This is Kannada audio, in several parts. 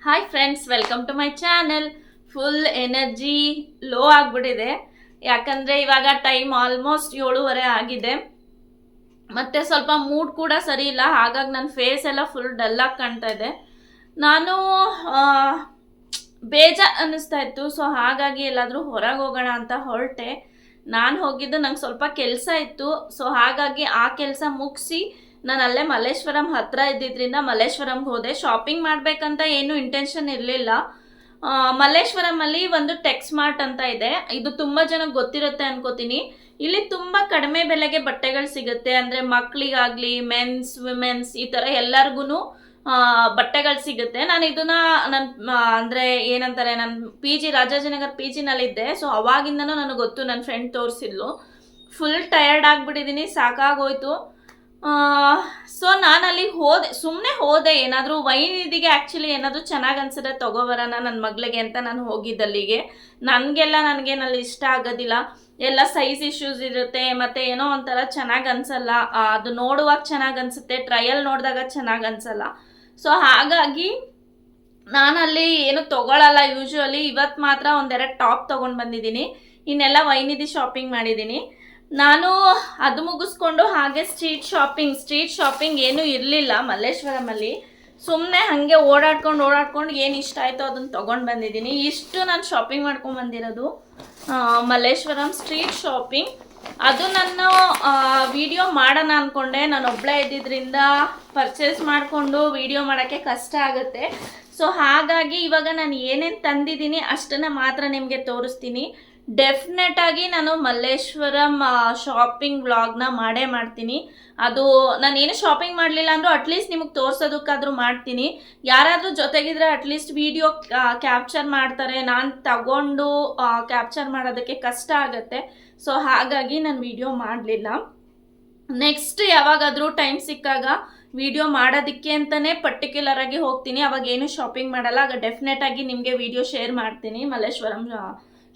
Hi friends, welcome to my channel. Full energy low ಆಗಿಬಿಟ್ಟಿದೆ. ಯಾಕಂದರೆ ಇವಾಗ ಟೈಮ್ ಆಲ್ಮೋಸ್ಟ್ 7:30 ಆಗಿದೆ. ಮತ್ತು ಸ್ವಲ್ಪ ಮೂಡ್ ಕೂಡ ಸರಿ ಇಲ್ಲ. ಹಾಗಾಗಿ ನನ್ನ ಫೇಸ್ ಎಲ್ಲ ಫುಲ್ ಡಲ್ಲಾಗಿ ಕಾಣ್ತಾ ಇದೆ. ನಾನು ಬೇಜಾರು ಅನ್ನಿಸ್ತಾ ಇತ್ತು. ಸೊ ಹಾಗಾಗಿ ಎಲ್ಲಾದರೂ ಹೊರಗೆ ಹೋಗೋಣ ಅಂತ ಹೊರಟೆ. ನಾನು ಹೋಗಿದ್ದು ನಂಗೆ ಸ್ವಲ್ಪ ಕೆಲಸ ಇತ್ತು. ಸೊ ಹಾಗಾಗಿ ಆ ಕೆಲಸ ಮುಗಿಸಿ ನಾನು ಅಲ್ಲೇ ಮಲ್ಲೇಶ್ವರಂ ಹತ್ರ ಇದ್ದಿದ್ದರಿಂದ ಮಲ್ಲೇಶ್ವರಂಗೆ ಹೋದೆ. ಶಾಪಿಂಗ್ ಮಾಡಬೇಕಂತ ಏನು ಇಂಟೆನ್ಷನ್ ಇರಲಿಲ್ಲ. ಮಲ್ಲೇಶ್ವರಮಲ್ಲಿ ಒಂದು ಟೆಕ್ಸ್ಮಾರ್ಟ್ ಅಂತ ಇದೆ. ಇದು ತುಂಬ ಜನಕ್ಕೆ ಗೊತ್ತಿರುತ್ತೆ ಅನ್ಕೋತೀನಿ. ಇಲ್ಲಿ ತುಂಬ ಕಡಿಮೆ ಬೆಲೆಗೆ ಬಟ್ಟೆಗಳು ಸಿಗುತ್ತೆ. ಅಂದರೆ ಮಕ್ಕಳಿಗಾಗಲಿ, ಮೆನ್ಸ್, ವಿಮೆನ್ಸ್ ಈ ಥರ ಎಲ್ಲರಿಗೂ ಬಟ್ಟೆಗಳು ಸಿಗುತ್ತೆ. ನಾನು ಇದನ್ನ ಅಂದರೆ ಏನಂತಾರೆ, ನನ್ನ PG ರಾಜಾಜಿನಗರ್ PGನಲ್ಲಿದ್ದೆ. ಸೊ ಅವಾಗಿಂದನೂ ನನಗೆ ಗೊತ್ತು, ನನ್ನ ಫ್ರೆಂಡ್ ತೋರಿಸಿದ್ಲು. ಫುಲ್ ಟಯರ್ಡ್ ಆಗಿಬಿಟ್ಟಿದ್ದೀನಿ, ಸಾಕಾಗೋಯ್ತು. ಸೊ ನಾನು ಅಲ್ಲಿ ಸುಮ್ಮನೆ ಹೋದೆ. ಏನಾದರೂ ವೈನಿದಿಗೆ ಆ್ಯಕ್ಚುಲಿ ಏನಾದರೂ ಚೆನ್ನಾಗಿ ಅನ್ಸಿದ್ರೆ ತೊಗೊಬರೋಣ ನನ್ನ ಮಗಳಿಗೆ ಅಂತ ನಾನು ಹೋಗಿದ್ದಲ್ಲಿಗೆ. ನನಗೇನಲ್ಲಿ ಇಷ್ಟ ಆಗೋದಿಲ್ಲ. ಎಲ್ಲ ಸೈಜ್ ಇಶ್ಯೂಸ್ ಇರುತ್ತೆ, ಮತ್ತು ಏನೋ ಒಂಥರ ಚೆನ್ನಾಗಿ ಅನಿಸಲ್ಲ. ಅದು ನೋಡುವಾಗ ಚೆನ್ನಾಗಿ ಅನಿಸುತ್ತೆ, ಟ್ರಯಲ್ ನೋಡಿದಾಗ ಚೆನ್ನಾಗಿ ಅನಿಸಲ್ಲ. ಸೊ ಹಾಗಾಗಿ ನಾನಲ್ಲಿ ಏನು ತೊಗೊಳಲ್ಲ ಯೂಶ್ವಲಿ. ಇವತ್ತು ಮಾತ್ರ ಒಂದೆರಡು ಟಾಪ್ ತೊಗೊಂಡು ಬಂದಿದ್ದೀನಿ. ಇನ್ನೆಲ್ಲ ವೈನಿದಿ ಶಾಪಿಂಗ್ ಮಾಡಿದ್ದೀನಿ. ನಾನು ಅದು ಮುಗಿಸ್ಕೊಂಡು ಹಾಗೆ ಸ್ಟ್ರೀಟ್ ಶಾಪಿಂಗ್ ಏನೂ ಇರಲಿಲ್ಲ ಮಲ್ಲೇಶ್ವರಮಲ್ಲಿ. ಸುಮ್ಮನೆ ಹಾಗೆ ಓಡಾಡ್ಕೊಂಡು ಏನು ಇಷ್ಟ ಆಯಿತೋ ಅದನ್ನು ತೊಗೊಂಡು ಬಂದಿದ್ದೀನಿ. ಇಷ್ಟು ನಾನು ಶಾಪಿಂಗ್ ಮಾಡ್ಕೊಂಡು ಬಂದಿರೋದು ಮಲ್ಲೇಶ್ವರಂ ಸ್ಟ್ರೀಟ್ ಶಾಪಿಂಗ್. ಅದು ನಾನು ವಿಡಿಯೋ ಮಾಡೋಣ ಅಂದ್ಕೊಂಡೆ. ನಾನು ಒಬ್ಬಳೇ ಇದ್ದಿದ್ದರಿಂದ ಪರ್ಚೇಸ್ ಮಾಡಿಕೊಂಡು ವಿಡಿಯೋ ಮಾಡೋಕ್ಕೆ ಕಷ್ಟ ಆಗುತ್ತೆ. ಸೊ ಹಾಗಾಗಿ ಇವಾಗ ನಾನು ಏನೇನು ತಂದಿದ್ದೀನಿ ಅಷ್ಟನ್ನು ಮಾತ್ರ ನಿಮಗೆ ತೋರಿಸ್ತೀನಿ. ಡೆಫಿನೆಟಾಗಿ ನಾನು ಮಲ್ಲೇಶ್ವರಂ ಶಾಪಿಂಗ್ ವ್ಲಾಗ್ನ ಮಾಡ್ತೀನಿ. ಅದು ನಾನೇನು ಶಾಪಿಂಗ್ ಮಾಡಲಿಲ್ಲ ಅಂದರೂ ಅಟ್ಲೀಸ್ಟ್ ನಿಮಗೆ ತೋರಿಸೋದಕ್ಕಾದರೂ ಮಾಡ್ತೀನಿ. ಯಾರಾದರೂ ಜೊತೆಗಿದ್ರೆ ಅಟ್ಲೀಸ್ಟ್ ವಿಡಿಯೋ ಕ್ಯಾಪ್ಚರ್ ಮಾಡ್ತಾರೆ. ನಾನು ತಗೊಂಡು ಕ್ಯಾಪ್ಚರ್ ಮಾಡೋದಕ್ಕೆ ಕಷ್ಟ ಆಗುತ್ತೆ. ಸೊ ಹಾಗಾಗಿ ನಾನು ವಿಡಿಯೋ ಮಾಡಲಿಲ್ಲ. ನೆಕ್ಸ್ಟ್ ಯಾವಾಗಾದರೂ ಟೈಮ್ ಸಿಕ್ಕಾಗ ವಿಡಿಯೋ ಮಾಡೋದಕ್ಕೆ ಅಂತಲೇ ಪರ್ಟಿಕ್ಯುಲರಾಗಿ ಹೋಗ್ತೀನಿ. ಅವಾಗ ಏನು ಶಾಪಿಂಗ್ ಮಾಡಲ್ಲ. ಆಗ ಡೆಫಿನೆಟಾಗಿ ನಿಮಗೆ ವಿಡಿಯೋ ಶೇರ್ ಮಾಡ್ತೀನಿ. ಮಲ್ಲೇಶ್ವರಂ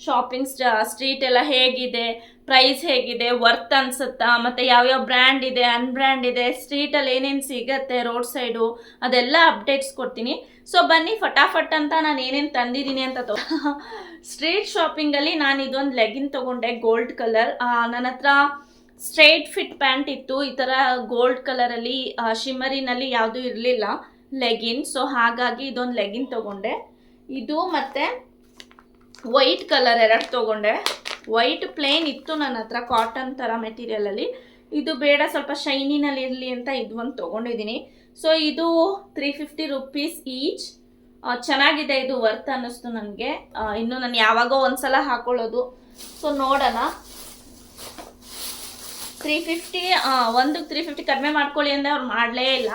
ಶಾಪಿಂಗ್ ಸ್ಟ್ರೀಟ್ ಎಲ್ಲ ಹೇಗಿದೆ, ಪ್ರೈಸ್ ಹೇಗಿದೆ, ವರ್ತ್ ಅನ್ಸುತ್ತಾ, ಮತ್ತು ಯಾವ್ಯಾವ ಬ್ರ್ಯಾಂಡ್ ಇದೆ, ಅನ್ಬ್ರ್ಯಾಂಡ್ ಇದೆ, ಸ್ಟ್ರೀಟಲ್ಲಿ ಏನೇನು ಸಿಗತ್ತೆ ರೋಡ್ ಸೈಡು, ಅದೆಲ್ಲ ಅಪ್ಡೇಟ್ಸ್ ಕೊಡ್ತೀನಿ. ಸೊ ಬನ್ನಿ ಫಟಾಫಟ್ ಅಂತ ನಾನು ಏನೇನು ತಂದಿದ್ದೀನಿ ಅಂತ ಸ್ಟ್ರೀಟ್ ಶಾಪಿಂಗಲ್ಲಿ ನಾನು ಇದೊಂದು ಲೆಗಿನ್ ತೊಗೊಂಡೆ, ಗೋಲ್ಡ್ ಕಲರ್. ನನ್ನ ಹತ್ರ ಸ್ಟ್ರೈಟ್ ಫಿಟ್ ಪ್ಯಾಂಟ್ ಇತ್ತು, ಈ ಥರ ಗೋಲ್ಡ್ ಕಲರಲ್ಲಿ ಶಿಮ್ಮರಿನಲ್ಲಿ ಯಾವುದೂ ಇರಲಿಲ್ಲ ಲೆಗಿನ್. ಸೊ ಹಾಗಾಗಿ ಇದೊಂದು ಲೆಗಿನ್ ತೊಗೊಂಡೆ. ಇದು ಮತ್ತು ವೈಟ್ ಕಲರ್ ಎರಡು ತೊಗೊಂಡೆ. ವೈಟ್ ಪ್ಲೇನ್ ಇತ್ತು ನನ್ನ ಹತ್ರ, ಕಾಟನ್ ಥರ ಮೆಟೀರಿಯಲಲ್ಲಿ. ಇದು ಬೇಡ, ಸ್ವಲ್ಪ ಶೈನಿನಲ್ಲಿ ಇರಲಿ ಅಂತ ಇದು ಒಂದು ತೊಗೊಂಡಿದ್ದೀನಿ. ಸೊ ಇದು 350 rupees ಈಚ್. ಚೆನ್ನಾಗಿದೆ, ಇದು ವರ್ತ್ ಅನ್ನಿಸ್ತು ನನಗೆ. ಇನ್ನು ನಾನು ಯಾವಾಗೋ ಒಂದ್ಸಲ ಹಾಕೊಳ್ಳೋದು. ಸೊ ನೋಡೋಣ. 350 350 ಕಡಿಮೆ ಮಾಡ್ಕೊಳ್ಳಿ ಅಂದರೆ ಅವ್ರು ಮಾಡಲೇ ಇಲ್ಲ.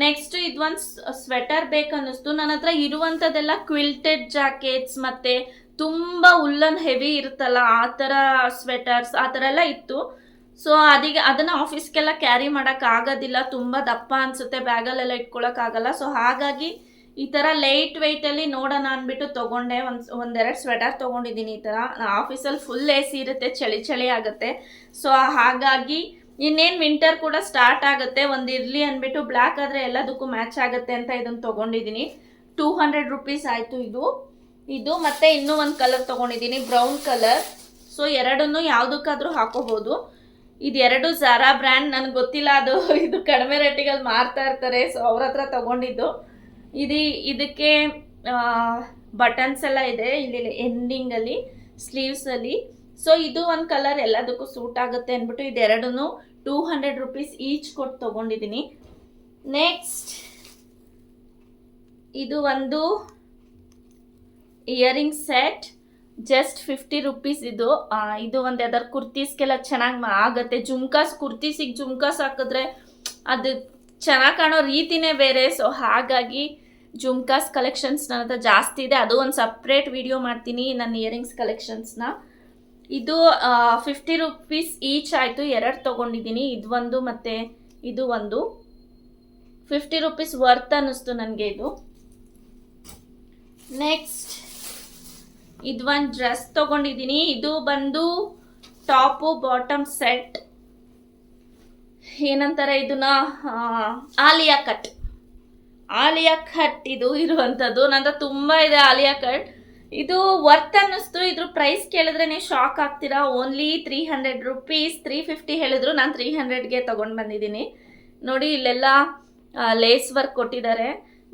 ನೆಕ್ಸ್ಟ್ ಇದೊಂದು ಸ್ವೆಟರ್ ಬೇಕನ್ನಿಸ್ತು. ನನ್ನ ಹತ್ರ ಇರುವಂಥದ್ದೆಲ್ಲ ಕ್ವಿಲ್ಟೆಡ್ ಜಾಕೆಟ್ಸ್ ಮತ್ತು ತುಂಬ ಉಲ್ಲನ್ ಹೆವಿ ಇರುತ್ತಲ್ಲ ಆ ಥರ ಸ್ವೆಟರ್ಸ್, ಆ ಥರ ಎಲ್ಲ ಇತ್ತು. ಸೊ ಅದನ್ನು ಆಫೀಸ್ಗೆಲ್ಲ ಕ್ಯಾರಿ ಮಾಡೋಕ್ಕಾಗೋದಿಲ್ಲ, ತುಂಬ ದಪ್ಪ ಅನಿಸುತ್ತೆ, ಬ್ಯಾಗಲ್ಲೆಲ್ಲ ಇಟ್ಕೊಳ್ಳೋಕ್ಕಾಗಲ್ಲ. ಸೊ ಹಾಗಾಗಿ ಈ ಥರ ಲೈಟ್ ವೆಯ್ಟಲ್ಲಿ ನೋಡೋಣ ಅಂದ್ಬಿಟ್ಟು ತೊಗೊಂಡೆ. ಒಂದೆರಡು ಸ್ವೆಟರ್ ತೊಗೊಂಡಿದ್ದೀನಿ. ಈ ಥರ ಆಫೀಸಲ್ಲಿ ಫುಲ್ AC ಇರುತ್ತೆ, ಚಳಿ ಆಗುತ್ತೆ. ಸೊ ಹಾಗಾಗಿ ಇನ್ನೇನು ವಿಂಟರ್ ಕೂಡ ಸ್ಟಾರ್ಟ್ ಆಗುತ್ತೆ, ಒಂದು ಇರಲಿ ಅಂದ್ಬಿಟ್ಟು ಬ್ಲ್ಯಾಕ್ ಆದರೆ ಎಲ್ಲದಕ್ಕೂ ಮ್ಯಾಚ್ ಆಗುತ್ತೆ ಅಂತ ಇದನ್ನು ತೊಗೊಂಡಿದ್ದೀನಿ. 200 rupees ಆಯಿತು ಇದು. ಮತ್ತು ಇನ್ನೂ ಒಂದು ಕಲರ್ ತೊಗೊಂಡಿದ್ದೀನಿ, ಬ್ರೌನ್ ಕಲರ್. ಸೊ ಎರಡನ್ನೂ ಯಾವುದಕ್ಕಾದರೂ ಹಾಕೋಬೋದು. ಇದೆರಡು ಝಾರಾ ಬ್ರ್ಯಾಂಡ್, ನನಗೆ ಗೊತ್ತಿಲ್ಲ, ಇದು ಕಡಿಮೆ ರೇಟಿಗಲ್ಲಿ ಮಾರ್ತಾ ಇರ್ತಾರೆ. ಸೊ ಅವ್ರ ಹತ್ರ ತೊಗೊಂಡಿದ್ದು. ಇದಕ್ಕೆ ಬಟನ್ಸ್ ಎಲ್ಲ ಇದೆ ಇಲ್ಲಿ ಎಂಡಿಂಗಲ್ಲಿ, ಸ್ಲೀವ್ಸಲ್ಲಿ. ಸೊ ಇದು ಒಂದು ಕಲರ್ ಎಲ್ಲದಕ್ಕೂ ಸೂಟ್ ಆಗುತ್ತೆ ಅಂದ್ಬಿಟ್ಟು ಇದೆರಡನ್ನೂ 200 rupees ಈಚ್ ಕೊಟ್ಟು ತೊಗೊಂಡಿದ್ದೀನಿ. ನೆಕ್ಸ್ಟ್ ಇದು ಒಂದು ಇಯರಿಂಗ್ ಸೆಟ್, ಜಸ್ಟ್ 50 rupees ಇದು. ಒಂದು ಯಾವ್ದಾರು ಕುರ್ತೀಸ್ಗೆಲ್ಲ ಚೆನ್ನಾಗಿ ಆಗುತ್ತೆ. ಕುರ್ತೀಸಿಗೆ ಜುಮ್ಕಾಸ್ ಹಾಕಿದ್ರೆ ಅದು ಚೆನ್ನಾಗಿ ಕಾಣೋ ರೀತಿನೇ ಬೇರೆ. ಸೊ ಹಾಗಾಗಿ ಜುಮ್ಕಾಸ್ ಕಲೆಕ್ಷನ್ಸ್ ನನ್ನ ಹತ್ರ ಜಾಸ್ತಿ ಇದೆ. ಅದು ಒಂದು ಸಪ್ರೇಟ್ ವಿಡಿಯೋ ಮಾಡ್ತೀನಿ ನನ್ನ ಇಯರಿಂಗ್ಸ್ ಕಲೆಕ್ಷನ್ಸ್ನ. ಇದು 50 rupees ಈಚ್ ಆಯಿತು. ಎರಡು ತೊಗೊಂಡಿದ್ದೀನಿ, ಇದು ಒಂದು ಮತ್ತು ಇದು ಒಂದು. 50 rupees ವರ್ತ್ ಅನ್ನಿಸ್ತು ನನಗೆ ಇದು. ನೆಕ್ಸ್ಟ್ ಇದು ಒಂದು ಡ್ರೆಸ್ ತೊಗೊಂಡಿದ್ದೀನಿ. ಇದು ಬಂದು ಟಾಪು ಬಾಟಮ್ ಸೆಟ್, ಏನಂತಾರೆ ಇದನ್ನ, ಆಲಿಯಾ ಕಟ್. ಆಲಿಯಾ ಕಟ್ ಇದು ಇರುವಂಥದ್ದು. ನಂತರ ತುಂಬ ಇದೆ ಆಲಿಯಾ ಕಟ್. ಇದು ವರ್ತ್ ಅನ್ನಿಸ್ತು. ಇದ್ರ ಪ್ರೈಸ್ ಕೇಳಿದ್ರೆ ನೀವು ಶಾಕ್ ಆಗ್ತೀರಾ. Only 300 rupees. 350 ಹೇಳಿದ್ರು, ನಾನು 300ಗೆ ತೊಗೊಂಡು ಬಂದಿದ್ದೀನಿ. ನೋಡಿ ಇಲ್ಲೆಲ್ಲ ಲೇಸ್ ವರ್ಕ್ ಕೊಟ್ಟಿದ್ದಾರೆ.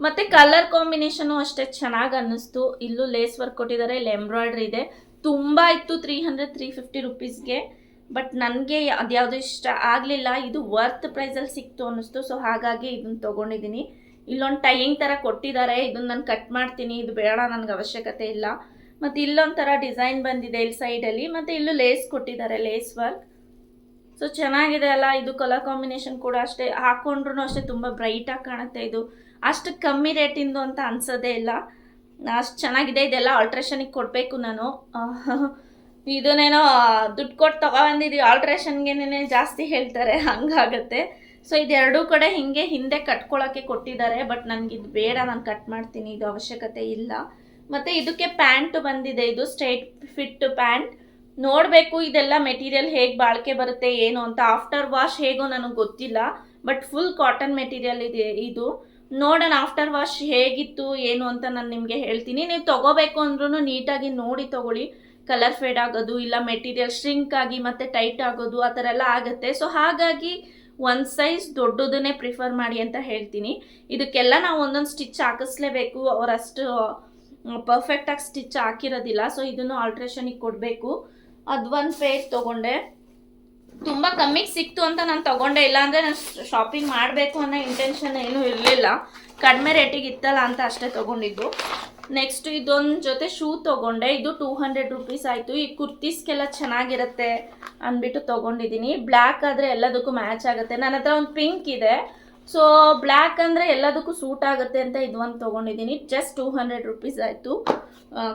ಮತ್ತು ಕಲರ್ ಕಾಂಬಿನೇಷನು ಅಷ್ಟೇ ಚೆನ್ನಾಗಿ ಅನ್ನಿಸ್ತು. ಇಲ್ಲೂ ಲೇಸ್ ವರ್ಕ್ ಕೊಟ್ಟಿದ್ದಾರೆ, ಇಲ್ಲಿ ಎಂಬ್ರಾಯ್ಡ್ರಿ ಇದೆ. ತುಂಬ ಇತ್ತು 350 ರುಪೀಸ್ಗೆ. ಬಟ್ ನನಗೆ ಅದ್ಯಾವುದು ಇಷ್ಟ ಆಗಲಿಲ್ಲ. ಇದು ವರ್ತ್ ಪ್ರೈಸಲ್ಲಿ ಸಿಕ್ತು ಅನ್ನಿಸ್ತು. ಸೊ ಹಾಗಾಗಿ ಇದನ್ನು ತೊಗೊಂಡಿದ್ದೀನಿ. ಇಲ್ಲೊಂದು ಟೈಯಿಂಗ್ ಥರ ಕೊಟ್ಟಿದ್ದಾರೆ, ಇದನ್ನು ನಾನು ಕಟ್ ಮಾಡ್ತೀನಿ, ಇದು ಬೇಡ ನನಗೆ ಅವಶ್ಯಕತೆ ಇಲ್ಲ. ಮತ್ತು ಇಲ್ಲೊಂಥರ ಡಿಸೈನ್ ಬಂದಿದೆ ಇಲ್ಲಿ ಸೈಡಲ್ಲಿ. ಮತ್ತು ಇಲ್ಲೂ ಲೇಸ್ ಕೊಟ್ಟಿದ್ದಾರೆ, ಲೇಸ್ ವರ್ಕ್. ಸೊ ಚೆನ್ನಾಗಿದೆ ಅಲ್ಲ. ಇದು ಕಲರ್ ಕಾಂಬಿನೇಷನ್ ಕೂಡ ಅಷ್ಟೇ, ಹಾಕ್ಕೊಂಡ್ರೂ ಅಷ್ಟೇ ತುಂಬ ಬ್ರೈಟಾಗಿ ಕಾಣುತ್ತೆ. ಇದು ಅಷ್ಟು ಕಮ್ಮಿ ರೇಟಿಂದು ಅಂತ ಅನ್ಸೋದೇ ಇಲ್ಲ, ಅಷ್ಟು ಚೆನ್ನಾಗಿದೆ. ಇದೆಲ್ಲ ಆಲ್ಟ್ರೇಷನಿಗೆ ಕೊಡಬೇಕು ನಾನು. ಇದನ್ನೇನೋ ದುಡ್ಡು ಕೊಟ್ಟು ತೊಗೊಬಂದಿದ್ದೀವಿ, ಆಲ್ಟ್ರೇಷನ್ಗೆ ಜಾಸ್ತಿ ಹೇಳ್ತಾರೆ, ಹಂಗಾಗುತ್ತೆ. ಸೊ ಇದೆರಡೂ ಕಡೆ ಹಿಂಗೆ ಹಿಂದೆ ಕಟ್ಕೊಳ್ಳೋಕ್ಕೆ ಕೊಟ್ಟಿದ್ದಾರೆ. ಬಟ್ ನನಗಿದು ಬೇಡ, ನಾನು ಕಟ್ ಮಾಡ್ತೀನಿ, ಇದು ಅವಶ್ಯಕತೆ ಇಲ್ಲ. ಮತ್ತು ಇದಕ್ಕೆ ಪ್ಯಾಂಟ್ ಬಂದಿದೆ, ಇದು ಸ್ಟ್ರೈಟ್ ಫಿಟ್ ಪ್ಯಾಂಟ್. ನೋಡಬೇಕು ಇದೆಲ್ಲ ಮೆಟೀರಿಯಲ್ ಹೇಗೆ ಬಾಳಿಕೆ ಬರುತ್ತೆ ಏನು ಅಂತ. ಆಫ್ಟರ್ ವಾಶ್ ಹೇಗೋ ನನಗೆ ಗೊತ್ತಿಲ್ಲ, ಬಟ್ ಫುಲ್ ಕಾಟನ್ ಮೆಟೀರಿಯಲ್ ಇದೆ ಇದು. ನೋಡೋಣ ಆಫ್ಟರ್ ವಾಶ್ ಹೇಗಿತ್ತು ಏನು ಅಂತ ನಾನು ನಿಮಗೆ ಹೇಳ್ತೀನಿ. ನೀವು ತೊಗೋಬೇಕು ಅಂದ್ರೂ ನೀಟಾಗಿ ನೋಡಿ ತೊಗೊಳ್ಳಿ. ಕಲರ್ ಫೇಡ್ ಆಗೋದು, ಇಲ್ಲ ಮೆಟೀರಿಯಲ್ ಶ್ರಿಂಕ್ ಆಗಿ ಮತ್ತು ಟೈಟ್ ಆಗೋದು, ಆ ಥರ ಎಲ್ಲ ಆಗುತ್ತೆ. ಸೊ ಹಾಗಾಗಿ ಒಂದು ಸೈಜ್ ದೊಡ್ಡದನ್ನೇ ಪ್ರಿಫರ್ ಮಾಡಿ ಅಂತ ಹೇಳ್ತೀನಿ. ಇದಕ್ಕೆಲ್ಲ ನಾವು ಒಂದೊಂದು ಸ್ಟಿಚ್ ಹಾಕಿಸ್ಲೇಬೇಕು, ಅವರಷ್ಟು ಪರ್ಫೆಕ್ಟಾಗಿ ಸ್ಟಿಚ್ ಹಾಕಿರೋದಿಲ್ಲ. ಸೊ ಇದನ್ನು ಆಲ್ಟ್ರೇಷನಿಗೆ ಕೊಡಬೇಕು. ಅದು ಒಂದು ಪೇಜ್ ತೊಗೊಂಡೆ, ತುಂಬ ಕಮ್ಮಿಗೆ ಸಿಕ್ತು ಅಂತ ನಾನು ತೊಗೊಂಡೆ. ಇಲ್ಲಾಂದರೆ ನಾನು ಶಾಪಿಂಗ್ ಮಾಡಬೇಕು ಅನ್ನೋ ಇಂಟೆನ್ಷನ್ ಏನೂ ಇರಲಿಲ್ಲ, ಕಡಿಮೆ ರೇಟಿಗೆ ಇತ್ತಲ್ಲ ಅಂತ ಅಷ್ಟೇ ತೊಗೊಂಡಿದ್ದು. ನೆಕ್ಸ್ಟ್ ಇದೊಂದು ಜೊತೆ ಶೂ ತೊಗೊಂಡೆ, ಇದು 200 ರುಪೀಸ್ ಆಯಿತು. ಈ ಕುರ್ತೀಸ್ಗೆಲ್ಲ ಚೆನ್ನಾಗಿರುತ್ತೆ ಅಂದ್ಬಿಟ್ಟು ತೊಗೊಂಡಿದ್ದೀನಿ. ಬ್ಲ್ಯಾಕ್ ಆದರೆ ಎಲ್ಲದಕ್ಕೂ ಮ್ಯಾಚ್ ಆಗುತ್ತೆ. ನನ್ನ ಹತ್ರ ಒಂದು ಪಿಂಕ್ ಇದೆ, ಸೊ ಬ್ಲ್ಯಾಕ್ ಅಂದರೆ ಎಲ್ಲದಕ್ಕೂ ಸೂಟ್ ಆಗುತ್ತೆ ಅಂತ ಇದು ಒಂದು ತೊಗೊಂಡಿದ್ದೀನಿ. ಜಸ್ಟ್ 200 ರುಪೀಸ್ ಆಯಿತು.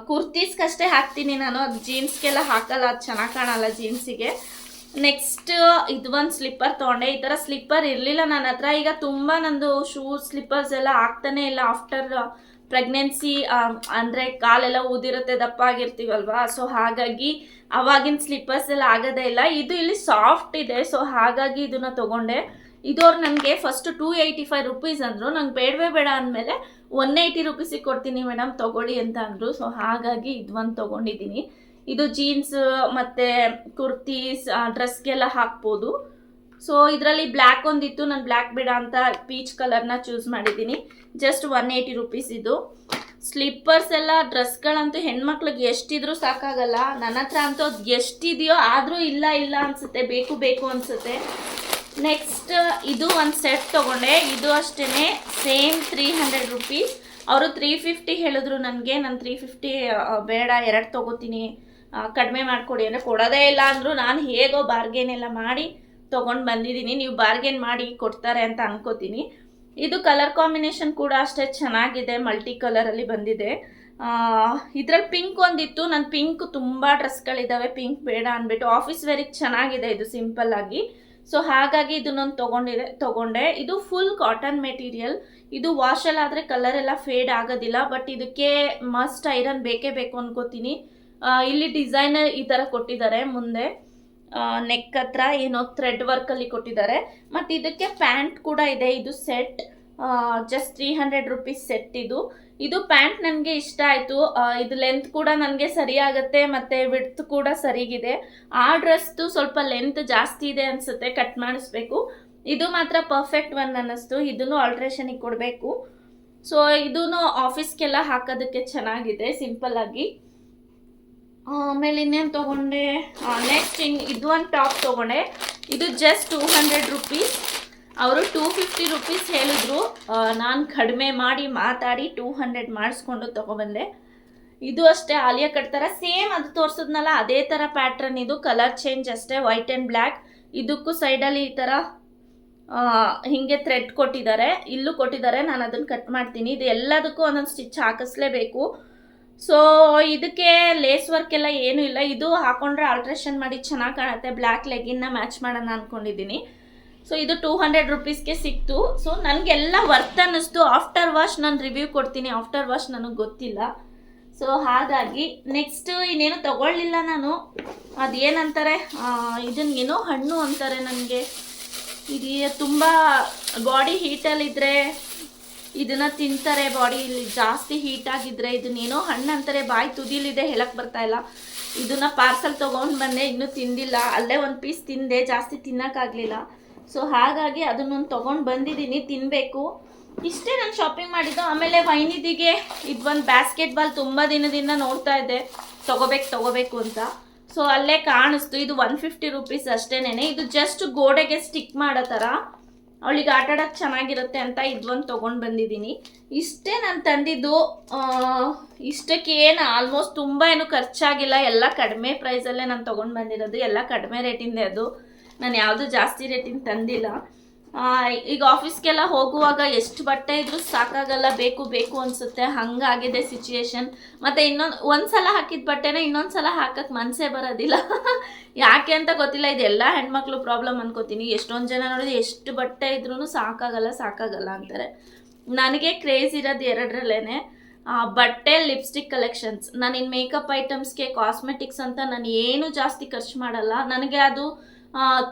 ಕುರ್ತೀಸ್ಗಷ್ಟೇ ಹಾಕ್ತೀನಿ ನಾನು, ಅದು ಜೀನ್ಸ್ಗೆಲ್ಲ ಹಾಕಲ್ಲ, ಅದು ಚೆನ್ನಾಗಿ ಕಾಣಲ್ಲ ಜೀನ್ಸಿಗೆ. ನೆಕ್ಸ್ಟ್ ಇದು ಒಂದು ಸ್ಲಿಪ್ಪರ್ ತೊಗೊಂಡೆ. ಈ ಥರ ಸ್ಲಿಪ್ಪರ್ ಇರಲಿಲ್ಲ ನನ್ನ ಹತ್ರ. ಈಗ ತುಂಬ ನಂದು ಶೂಸ್ ಸ್ಲಿಪ್ಪರ್ಸ್ ಎಲ್ಲ ಆಗ್ತಾನೆ ಇಲ್ಲ ಆಫ್ಟರ್ ಪ್ರೆಗ್ನೆನ್ಸಿ. ಅಂದರೆ ಕಾಲೆಲ್ಲ ಊದಿರುತ್ತೆ, ದಪ್ಪ ಆಗಿರ್ತೀವಲ್ವಾ. ಸೊ ಹಾಗಾಗಿ ಅವಾಗಿನ ಸ್ಲಿಪ್ಪರ್ಸ್ ಎಲ್ಲ ಆಗೋದೇ ಇಲ್ಲ. ಇದು ಇಲ್ಲಿ ಸಾಫ್ಟ್ ಇದೆ, ಸೊ ಹಾಗಾಗಿ ಇದನ್ನು ತೊಗೊಂಡೆ. ಇದವ್ರು ನನಗೆ ಫಸ್ಟ್ 285 ರುಪೀಸ್ ಅಂದರು. ನಂಗೆ ಬೇಡವೇ ಬೇಡ ಅಂದಮೇಲೆ 180 ರುಪೀಸಿಗೆ ಕೊಡ್ತೀನಿ ಮೇಡಮ್ ತೊಗೊಳ್ಳಿ ಅಂತ ಅಂದರು. ಸೊ ಹಾಗಾಗಿ ಇದು ಒಂದು ತೊಗೊಂಡಿದ್ದೀನಿ. ಇದು ಜೀನ್ಸ್ ಮತ್ತು ಕುರ್ತೀಸ್ ಡ್ರೆಸ್ಗೆಲ್ಲ ಹಾಕ್ಬೋದು. ಸೊ ಇದರಲ್ಲಿ ಬ್ಲ್ಯಾಕ್ ಒಂದಿತ್ತು, ನಾನು ಬ್ಲ್ಯಾಕ್ ಬೇಡ ಅಂತ ಪೀಚ್ ಕಲರ್ನ ಚೂಸ್ ಮಾಡಿದ್ದೀನಿ. ಜಸ್ಟ್ 180 ರುಪೀಸ್ ಇದು. ಸ್ಲಿಪ್ಪರ್ಸ್ ಎಲ್ಲ ಡ್ರೆಸ್ಗಳಂತೂ ಹೆಣ್ಮಕ್ಳಿಗೆ ಎಷ್ಟಿದ್ರೂ ಸಾಕಾಗಲ್ಲ. ನನ್ನ ಹತ್ರ ಅಂತೂ ಅದು ಎಷ್ಟಿದೆಯೋ ಆದರೂ ಇಲ್ಲ ಇಲ್ಲ ಅನಿಸುತ್ತೆ, ಬೇಕು ಬೇಕು ಅನಿಸುತ್ತೆ. ನೆಕ್ಸ್ಟ್ ಇದು ಒಂದು ಸೆಟ್ ತೊಗೊಂಡೆ. ಇದು ಅಷ್ಟೇ ಸೇಮ್ 300 ರುಪೀಸ್. ಅವರು 350 ಹೇಳಿದ್ರು ನನಗೆ. ನಾನು 350 ಬೇಡ, 2 ತೊಗೋತೀನಿ, ಕಡಿಮೆ ಮಾಡಿಕೊಡಿ ಅಂದರೆ ಕೊಡೋದೇ ಇಲ್ಲ ಅಂದರು. ನಾನು ಹೇಗೋ ಬಾರ್ಗೇನ್ ಎಲ್ಲ ಮಾಡಿ ತೊಗೊಂಡು ಬಂದಿದ್ದೀನಿ. ನೀವು ಬಾರ್ಗೇನ್ ಮಾಡಿ ಕೊಡ್ತಾರೆ ಅಂತ ಅನ್ಕೋತೀನಿ. ಇದು ಕಲರ್ ಕಾಂಬಿನೇಷನ್ ಕೂಡ ಅಷ್ಟೇ ಚೆನ್ನಾಗಿದೆ, ಮಲ್ಟಿ ಕಲರಲ್ಲಿ ಬಂದಿದೆ. ಇದರಲ್ಲಿ ಪಿಂಕ್ ಒಂದಿತ್ತು, ನನ್ನ ಪಿಂಕ್ ತುಂಬ ಡ್ರೆಸ್ಗಳಿದ್ದಾವೆ, ಪಿಂಕ್ ಬೇಡ ಅಂದ್ಬಿಟ್ಟು ಆಫೀಸ್ ವೇರಿಗೆ ಚೆನ್ನಾಗಿದೆ ಇದು ಸಿಂಪಲ್ ಆಗಿ. ಸೊ ಹಾಗಾಗಿ ಇದನ್ನೊಂದು ತೊಗೊಂಡೆ. ಇದು ಫುಲ್ ಕಾಟನ್ ಮೆಟೀರಿಯಲ್. ಇದು ವಾಶಲ್ಲಾದರೆ ಕಲರ್ ಎಲ್ಲ ಫೇಡ್ ಆಗೋದಿಲ್ಲ, ಬಟ್ ಇದಕ್ಕೆ ಮಸ್ಟ್ ಐರನ್ ಬೇಕೇ ಬೇಕು ಅನ್ಕೋತೀನಿ. ಇಲ್ಲಿ ಡಿಸೈನರ್ ಈ ಥರ ಕೊಟ್ಟಿದ್ದಾರೆ, ಮುಂದೆ ನೆಕ್ ಹತ್ರ ಏನೋ ಥ್ರೆಡ್ ವರ್ಕಲ್ಲಿ ಕೊಟ್ಟಿದ್ದಾರೆ. ಮತ್ತು ಇದಕ್ಕೆ ಪ್ಯಾಂಟ್ ಕೂಡ ಇದೆ. ಇದು ಸೆಟ್ ಜಸ್ಟ್ 300 ರುಪೀಸ್ ಸೆಟ್ ಇದು. ಇದು ಪ್ಯಾಂಟ್ ನನಗೆ ಇಷ್ಟ ಆಯಿತು. ಇದು ಲೆಂತ್ ಕೂಡ ನನಗೆ ಸರಿಯಾಗುತ್ತೆ ಮತ್ತು ವಿಡ್ತ್ ಕೂಡ ಸರಿಗಿದೆ. ಆ ಡ್ರೆಸ್ದು ಸ್ವಲ್ಪ ಲೆಂತ್ ಜಾಸ್ತಿ ಇದೆ ಅನಿಸುತ್ತೆ, ಕಟ್ ಮಾಡಿಸ್ಬೇಕು. ಇದು ಮಾತ್ರ ಪರ್ಫೆಕ್ಟ್ ಒನ್ ಅನ್ನಿಸ್ತು. ಇದನ್ನು ಆಲ್ಟ್ರೇಷನಿಗೆ ಕೊಡಬೇಕು. ಸೊ ಇದೂ ಆಫೀಸ್ಗೆಲ್ಲ ಹಾಕೋದಕ್ಕೆ ಚೆನ್ನಾಗಿದೆ ಸಿಂಪಲ್ಲಾಗಿ. ಆಮೇಲೆ ಇನ್ನೇನು ತೊಗೊಂಡೆ, ನೆಕ್ಸ್ಟ್ ಇದು ಒಂದು ಟಾಪ್ ತೊಗೊಂಡೆ. ಇದು ಜಸ್ಟ್ 200 ರುಪೀಸ್. ಅವರು 250 ರುಪೀಸ್ ಹೇಳಿದ್ರು, ನಾನು ಕಡಿಮೆ ಮಾಡಿ ಮಾತಾಡಿ 200 ಮಾಡಿಸ್ಕೊಂಡು ತೊಗೊಬಂದೆ. ಇದು ಅಷ್ಟೇ ಆಲಿಯಾ ಕಟ್ ಥರ ಸೇಮ್ ಅದು ತೋರಿಸಿದ್ನಲ್ಲ ಅದೇ ಥರ ಪ್ಯಾಟ್ರನ್. ಇದು ಕಲರ್ ಚೇಂಜ್ ಅಷ್ಟೇ, ವೈಟ್ ಆ್ಯಂಡ್ ಬ್ಲ್ಯಾಕ್. ಇದಕ್ಕೂ ಸೈಡಲ್ಲಿ ಈ ಥರ ಹೀಗೆ ಥ್ರೆಡ್ ಕೊಟ್ಟಿದ್ದಾರೆ, ಇಲ್ಲೂ ಕೊಟ್ಟಿದ್ದಾರೆ. ನಾನು ಅದನ್ನು ಕಟ್ ಮಾಡ್ತೀನಿ. ಇದು ಎಲ್ಲದಕ್ಕೂ ಒಂದೊಂದು ಸ್ಟಿಚ್ ಹಾಕಿಸ್ಲೇಬೇಕು. ಸೊ ಇದಕ್ಕೆ ಲೇಸ್ ವರ್ಕ್ ಎಲ್ಲ ಏನೂ ಇಲ್ಲ. ಇದು ಹಾಕೊಂಡ್ರೆ ಆಲ್ಟ್ರೇಷನ್ ಮಾಡಿ ಚೆನ್ನಾಗಿ ಕಾಣುತ್ತೆ. ಬ್ಲ್ಯಾಕ್ ಲೆಗಿನ್ನ ಮ್ಯಾಚ್ ಮಾಡೋಣ ಅಂದ್ಕೊಂಡಿದ್ದೀನಿ. ಸೊ ಇದು 200 ರುಪೀಸ್ಗೆ ಸಿಕ್ತು. ಸೊ ನನಗೆಲ್ಲ ವರ್ತ್ ಅನ್ನಿಸ್ತು. ಆಫ್ಟರ್ ವಾಶ್ ನಾನು ರಿವ್ಯೂ ಕೊಡ್ತೀನಿ, ಆಫ್ಟರ್ ವಾಶ್ ನನಗೆ ಗೊತ್ತಿಲ್ಲ. ಸೊ ಹಾಗಾಗಿ ನೆಕ್ಸ್ಟ್ ಇನ್ನೇನು ತೊಗೊಳ್ಳಿಲ್ಲ ನಾನು. ಅದೇನಂತಾರೆ, ಇದನ್ನೇನೋ ಹಣ್ಣು ಅಂತಾರೆ ನನಗೆ. ಇದು ತುಂಬ ಬಾಡಿ ಹೀಟಲ್ಲಿದ್ದರೆ ಇದನ್ನು ತಿಂತಾರೆ, ಬಾಡಿಯಲ್ಲಿ ಜಾಸ್ತಿ ಹೀಟ್ ಆಗಿದ್ರೆ. ಇದನ್ನೇನೋ ಹಣ್ಣು ಅಂತಾರೆ, ಬಾಯಿ ತುದಿಲಿದೆ, ಹೇಳಕ್ಕೆ ಬರ್ತಾ ಇಲ್ಲ. ಇದನ್ನು ಪಾರ್ಸಲ್ ತೊಗೊಂಡು ಬಂದೆ, ಇನ್ನೂ ತಿಂದಿಲ್ಲ. ಅಲ್ಲೇ ಒಂದು ಪೀಸ್ ತಿಂದೆ, ಜಾಸ್ತಿ ತಿನ್ನೋಕ್ಕಾಗಲಿಲ್ಲ. ಸೊ ಹಾಗಾಗಿ ಅದನ್ನೊಂದು ತೊಗೊಂಡು ಬಂದಿದ್ದೀನಿ, ತಿನ್ನಬೇಕು. ಇಷ್ಟೇ ನಾನು ಶಾಪಿಂಗ್ ಮಾಡಿದ್ದು. ಆಮೇಲೆ ವೈನಿದಿಗೆ ಇದು ಒಂದು ಬ್ಯಾಸ್ಕೆಟ್ ಬಾಲ್ ತುಂಬ ದಿನದಿಂದ ನೋಡ್ತಾ ಇದ್ದೆ, ತೊಗೋಬೇಕು ಅಂತ. ಸೊ ಅಲ್ಲೇ ಕಾಣಿಸ್ತು. ಇದು 150 ರೂಪೀಸ್ ಅಷ್ಟೇನೆ. ಇದು ಜಸ್ಟ್ ಗೋಡೆಗೆ ಸ್ಟಿಕ್ ಮಾಡೋ ಥರ, ಅವಳಿಗೆ ಆಟಾಡೋಕ್ಕೆ ಚೆನ್ನಾಗಿರುತ್ತೆ ಅಂತ ಇದೊಂದು ತೊಗೊಂಡು ಬಂದಿದ್ದೀನಿ. ಇಷ್ಟೇ ನಾನು ತಂದಿದ್ದು. ಇಷ್ಟಕ್ಕೆ ಏನು ಆಲ್ಮೋಸ್ಟ್ ತುಂಬ ಏನು ಖರ್ಚಾಗಿಲ್ಲ, ಎಲ್ಲ ಕಡಿಮೆ ಪ್ರೈಸಲ್ಲೇ ನಾನು ತೊಗೊಂಡು ಬಂದಿರೋದು, ಎಲ್ಲ ಕಡಿಮೆ ರೇಟಿಂದೆ. ಅದು ನಾನು ಯಾವುದು ಜಾಸ್ತಿ ರೇಟಿಂದ ತಂದಿಲ್ಲ. ಈಗ ಆಫೀಸ್ಗೆಲ್ಲ ಹೋಗುವಾಗ ಎಷ್ಟು ಬಟ್ಟೆ ಇದ್ರೂ ಸಾಕಾಗಲ್ಲ, ಬೇಕು ಅನಿಸುತ್ತೆ. ಹಂಗಾಗಿದೆ ಸಿಚುಯೇಷನ್. ಮತ್ತು ಒಂದು ಸಲ ಹಾಕಿದ ಬಟ್ಟೆನ ಇನ್ನೊಂದು ಸಲ ಹಾಕಕ್ಕೆ ಮನಸ್ಸೇ ಬರೋದಿಲ್ಲ. ಯಾಕೆ ಅಂತ ಗೊತ್ತಿಲ್ಲ. ಇದೆಲ್ಲ ಹೆಣ್ಮಕ್ಳು ಪ್ರಾಬ್ಲಮ್ ಅನ್ಕೋತೀನಿ. ಎಷ್ಟೊಂದು ಜನ ನೋಡಿದ್ರೆ ಎಷ್ಟು ಬಟ್ಟೆ ಇದ್ರೂ ಸಾಕಾಗಲ್ಲ ಅಂತಾರೆ. ನನಗೆ ಕ್ರೇಜ್ ಇರೋದು ಎರಡರಲ್ಲೇ, ಬಟ್ಟೆ, ಲಿಪ್ಸ್ಟಿಕ್ ಕಲೆಕ್ಷನ್ಸ್. ನಾನು ಇನ್ನು ಮೇಕಪ್ ಐಟಮ್ಸ್ಗೆ, ಕಾಸ್ಮೆಟಿಕ್ಸ್ ಅಂತ ನಾನು ಏನು ಜಾಸ್ತಿ ಖರ್ಚು ಮಾಡಲ್ಲ. ನನಗೆ ಅದು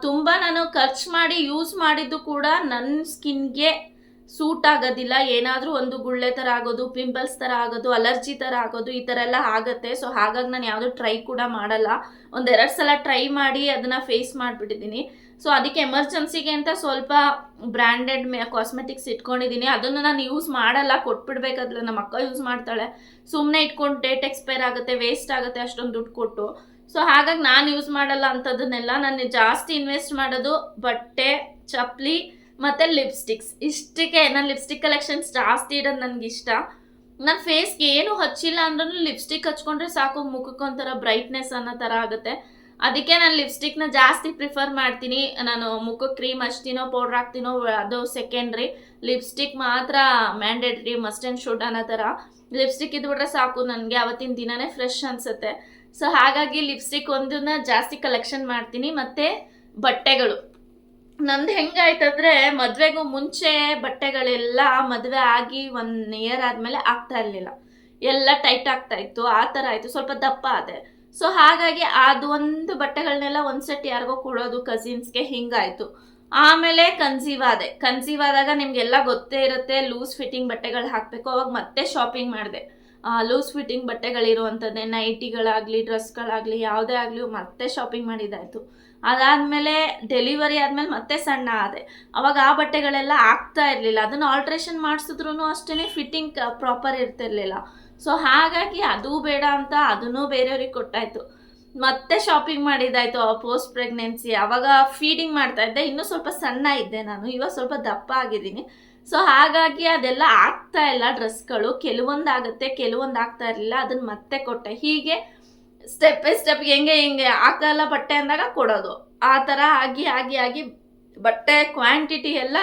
ತುಂಬ ನಾನು ಖರ್ಚು ಮಾಡಿ ಯೂಸ್ ಮಾಡಿದ್ದು ಕೂಡ ನನ್ನ ಸ್ಕಿನ್ಗೆ ಸೂಟ್ ಆಗೋದಿಲ್ಲ. ಏನಾದರೂ ಒಂದು ಗುಳ್ಳೆ ಥರ ಆಗೋದು, ಪಿಂಪಲ್ಸ್ ಥರ ಆಗೋದು, ಅಲರ್ಜಿ ಥರ ಆಗೋದು, ಈ ಥರ ಎಲ್ಲ ಆಗುತ್ತೆ. ಸೊ ಹಾಗಾಗಿ ನಾನು ಯಾವುದೂ ಟ್ರೈ ಕೂಡ ಮಾಡಲ್ಲ. 1-2 ಸಲ ಟ್ರೈ ಮಾಡಿ ಅದನ್ನು ಫೇಸ್ ಮಾಡಿಬಿಟ್ಟಿದ್ದೀನಿ. ಸೊ ಅದಕ್ಕೆ ಎಮರ್ಜೆನ್ಸಿಗೆ ಅಂತ ಸ್ವಲ್ಪ ಬ್ರ್ಯಾಂಡೆಡ್ ಕಾಸ್ಮೆಟಿಕ್ಸ್ ಇಟ್ಕೊಂಡಿದ್ದೀನಿ. ಅದನ್ನು ನಾನು ಯೂಸ್ ಮಾಡಲ್ಲ, ಕೊಟ್ಬಿಡ್ಬೇಕಾದ್ರೆ ನಮ್ಮ ಅಕ್ಕ ಯೂಸ್ ಮಾಡ್ತಾಳೆ. ಸುಮ್ಮನೆ ಇಟ್ಕೊಂಡು ಡೇಟ್ ಎಕ್ಸ್ಪೈರ್ ಆಗುತ್ತೆ, ವೇಸ್ಟ್ ಆಗುತ್ತೆ ಅಷ್ಟೊಂದು ದುಡ್ಡು ಕೊಟ್ಟು. ಸೊ ಹಾಗಾಗಿ ನಾನು ಯೂಸ್ ಮಾಡಲ್ಲ ಅಂಥದ್ದನ್ನೆಲ್ಲ. ನಾನು ಜಾಸ್ತಿ ಇನ್ವೆಸ್ಟ್ ಮಾಡೋದು ಬಟ್ಟೆ, ಚಪ್ಪಲಿ ಮತ್ತು ಲಿಪ್ಸ್ಟಿಕ್ಸ್. ಇಷ್ಟಕ್ಕೆ ನಾನು ಲಿಪ್ಸ್ಟಿಕ್ ಕಲೆಕ್ಷನ್ಸ್ ಜಾಸ್ತಿ ಇಡೋದು ನನಗಿಷ್ಟ. ನನ್ನ ಫೇಸ್ಗೆ ಏನು ಹಚ್ಚಿಲ್ಲ ಅಂದ್ರೂ ಲಿಪ್ಸ್ಟಿಕ್ ಹಚ್ಕೊಂಡ್ರೆ ಸಾಕು, ಮುಖಕ್ಕೆ ಒಂಥರ ಬ್ರೈಟ್ನೆಸ್ ಅನ್ನೋ ಥರ ಆಗುತ್ತೆ. ಅದಕ್ಕೆ ನಾನು ಲಿಪ್ಸ್ಟಿಕ್ನ ಜಾಸ್ತಿ ಪ್ರಿಫರ್ ಮಾಡ್ತೀನಿ. ನಾನು ಮುಖಕ್ಕೆ ಕ್ರೀಮ್ ಹಚ್ತೀನೋ ಪೌಡ್ರ್ ಹಾಕ್ತೀನೋ ಅದು ಸೆಕೆಂಡ್ರಿ, ಲಿಪ್ಸ್ಟಿಕ್ ಮಾತ್ರ ಮ್ಯಾಂಡೇಟ್ರಿ, ಮಸ್ಟ್ ಆ್ಯಂಡ್ ಶುಡ್ ಅನ್ನೋ ಥರ. ಲಿಪ್ಸ್ಟಿಕ್ ಇದ್ಬಿಟ್ರೆ ಸಾಕು, ನನಗೆ ಅವತ್ತಿನ ದಿನನೇ ಫ್ರೆಶ್ ಅನಿಸುತ್ತೆ. ಸೊ ಹಾಗಾಗಿ ಲಿಪ್ಸ್ಟಿಕ್ ಒಂದನ್ನ ಜಾಸ್ತಿ ಕಲೆಕ್ಷನ್ ಮಾಡ್ತೀನಿ. ಮತ್ತು ಬಟ್ಟೆಗಳು ನಂದು ಹೆಂಗಾಯ್ತಂದರೆ, ಮದುವೆಗೂ ಮುಂಚೆ ಬಟ್ಟೆಗಳೆಲ್ಲ ಮದುವೆ ಆಗಿ 1 ಇಯರ್ ಆದಮೇಲೆ ಆಗ್ತಾ ಇರಲಿಲ್ಲ, ಎಲ್ಲ ಟೈಟ್ ಆಗ್ತಾ ಇತ್ತು. ಆ ಥರ ಆಯಿತು, ಸ್ವಲ್ಪ ದಪ್ಪ ಆದೆ. ಸೊ ಹಾಗಾಗಿ ಅದು ಒಂದು ಬಟ್ಟೆಗಳನ್ನೆಲ್ಲ ಒಂದು ಸೆಟ್ ಯಾರಿಗೋ ಕೊಡೋದು, ಕಸಿನ್ಸ್ಗೆ, ಹಿಂಗಾಯಿತು. ಆಮೇಲೆ ಕನ್ಸೀವ್ ಆದಾಗ ನಿಮಗೆಲ್ಲ ಗೊತ್ತೇ ಇರುತ್ತೆ, ಲೂಸ್ ಫಿಟ್ಟಿಂಗ್ ಬಟ್ಟೆಗಳು ಹಾಕಬೇಕು. ಅವಾಗ ಮತ್ತೆ ಶಾಪಿಂಗ್ ಮಾಡಿದೆ. ಲೂಸ್ ಫಿಟ್ಟಿಂಗ್ ಬಟ್ಟೆಗಳಿರುವಂಥದ್ದೇ, ನೈಟಿಗಳಾಗಲಿ, ಡ್ರೆಸ್ಗಳಾಗಲಿ, ಯಾವುದೇ ಆಗಲಿ ಮತ್ತೆ ಶಾಪಿಂಗ್ ಮಾಡಿದ್ದಾಯಿತು. ಅದಾದಮೇಲೆ ಡೆಲಿವರಿ ಆದಮೇಲೆ ಮತ್ತೆ ಸಣ್ಣ ಆದೆ. ಅವಾಗ ಆ ಬಟ್ಟೆಗಳೆಲ್ಲ ಆಗ್ತಾ ಇರಲಿಲ್ಲ. ಅದನ್ನು ಆಲ್ಟ್ರೇಷನ್ ಮಾಡಿಸಿದ್ರೂ ಅಷ್ಟೇ ಫಿಟ್ಟಿಂಗ್ ಪ್ರಾಪರ್ ಇರ್ತಿರ್ಲಿಲ್ಲ. ಸೊ ಹಾಗಾಗಿ ಅದು ಬೇಡ ಅಂತ ಅದನ್ನೂ ಬೇರೆಯವ್ರಿಗೆ ಕೊಟ್ಟಾಯಿತು. ಮತ್ತೆ ಶಾಪಿಂಗ್ ಮಾಡಿದ್ದಾಯಿತು ಪೋಸ್ಟ್ ಪ್ರೆಗ್ನೆನ್ಸಿ. ಆವಾಗ ಫೀಡಿಂಗ್ ಮಾಡ್ತಾಯಿದ್ದೆ, ಇನ್ನೂ ಸ್ವಲ್ಪ ಸಣ್ಣ ಇದ್ದೆ ನಾನು, ಇವಾಗ ಸ್ವಲ್ಪ ದಪ್ಪ ಆಗಿದ್ದೀನಿ. ಸೊ ಹಾಗಾಗಿ ಅದೆಲ್ಲ ಆಗ್ತಾ ಇಲ್ಲ ಡ್ರೆಸ್ಗಳು. ಕೆಲವೊಂದು ಆಗುತ್ತೆ, ಕೆಲವೊಂದು ಆಗ್ತಾ ಇರಲಿಲ್ಲ, ಅದನ್ನು ಮತ್ತೆ ಕೊಟ್ಟೆ. ಹೀಗೆ ಸ್ಟೆಪ್ ಬೈ ಸ್ಟೆಪ್ ಹೆಂಗೆ ಆಗಲ್ಲ ಬಟ್ಟೆ ಅಂದಾಗ ಕೊಡೋದು, ಆ ಥರ ಆಗಿ ಬಟ್ಟೆ ಕ್ವಾಂಟಿಟಿ ಎಲ್ಲ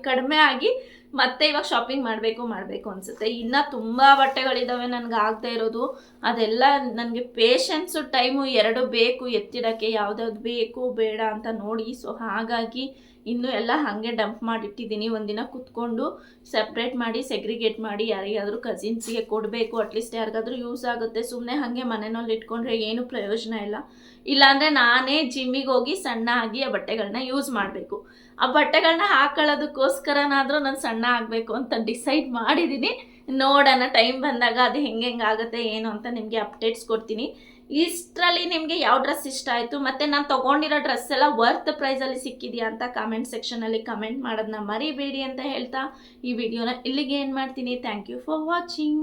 ಕಡಿಮೆ ಆಗಿ ಮತ್ತೆ ಇವಾಗ ಶಾಪಿಂಗ್ ಮಾಡಬೇಕು ಅನಿಸುತ್ತೆ. ಇನ್ನು ತುಂಬ ಬಟ್ಟೆಗಳಿದ್ದಾವೆ ನನಗೆ ಆಗದೆ ಇರೋದು. ಅದೆಲ್ಲ ನನಗೆ ಪೇಷನ್ಸು, ಟೈಮು ಎರಡು ಬೇಕು ಎತ್ತಿಡೋಕ್ಕೆ, ಯಾವುದ್ಯಾವ್ದು ಬೇಕು ಬೇಡ ಅಂತ ನೋಡಿ. ಸೊ ಹಾಗಾಗಿ ಇನ್ನೂ ಎಲ್ಲ ಹಾಗೆ ಡಂಪ್ ಮಾಡಿಟ್ಟಿದ್ದೀನಿ. ಒಂದಿನ ಕುತ್ಕೊಂಡು ಸಪ್ರೇಟ್ ಮಾಡಿ, ಸೆಗ್ರಿಗೇಟ್ ಮಾಡಿ, ಯಾರಿಗಾದರೂ ಕಸಿನ್ಸಿಗೆ ಕೊಡಬೇಕು, ಅಟ್ಲೀಸ್ಟ್ ಯಾರಿಗಾದ್ರೂ ಯೂಸ್ ಆಗುತ್ತೆ. ಸುಮ್ಮನೆ ಹಾಗೆ ಮನೆಯಲ್ಲಿ ಇಟ್ಕೊಂಡ್ರೆ ಏನು ಪ್ರಯೋಜನ ಇಲ್ಲ. ಇಲ್ಲಾಂದರೆ ನಾನೇ ಜಿಮ್ಮಿಗೆ ಹೋಗಿ ಸಣ್ಣ ಆಗಿ ಆ ಬಟ್ಟೆಗಳನ್ನ ಯೂಸ್ ಮಾಡಬೇಕು. ಆ ಬಟ್ಟೆಗಳನ್ನ ಹಾಕೊಳ್ಳೋದಕ್ಕೋಸ್ಕರನಾದರೂ ನಾನು ಸಣ್ಣ ಆಗಬೇಕು ಅಂತ ಡಿಸೈಡ್ ಮಾಡಿದ್ದೀನಿ. ನೋಡೋಣ ಟೈಮ್ ಬಂದಾಗ ಅದು ಹೆಂಗೆ ಆಗುತ್ತೆ ಏನು ಅಂತ ನಿಮಗೆ ಅಪ್ಡೇಟ್ಸ್ ಕೊಡ್ತೀನಿ. ಇಷ್ಟರಲ್ಲಿ ನಿಮಗೆ ಯಾವ ಡ್ರೆಸ್ ಇಷ್ಟ ಆಯಿತು, ಮತ್ತು ನಾನು ತೊಗೊಂಡಿರೋ ಡ್ರೆಸ್ ಎಲ್ಲ ವರ್ತ್ ಪ್ರೈಸಲ್ಲಿ ಸಿಕ್ಕಿದೆಯಾ ಅಂತ ಕಾಮೆಂಟ್ ಸೆಕ್ಷನಲ್ಲಿ ಕಮೆಂಟ್ ಮಾಡೋದನ್ನ ಮರಿಬೇಡಿ ಅಂತ ಹೇಳ್ತಾ ಈ ವಿಡಿಯೋನ ಇಲ್ಲಿಗೆ ಏನು ಮಾಡ್ತೀನಿ. Thank you for watching.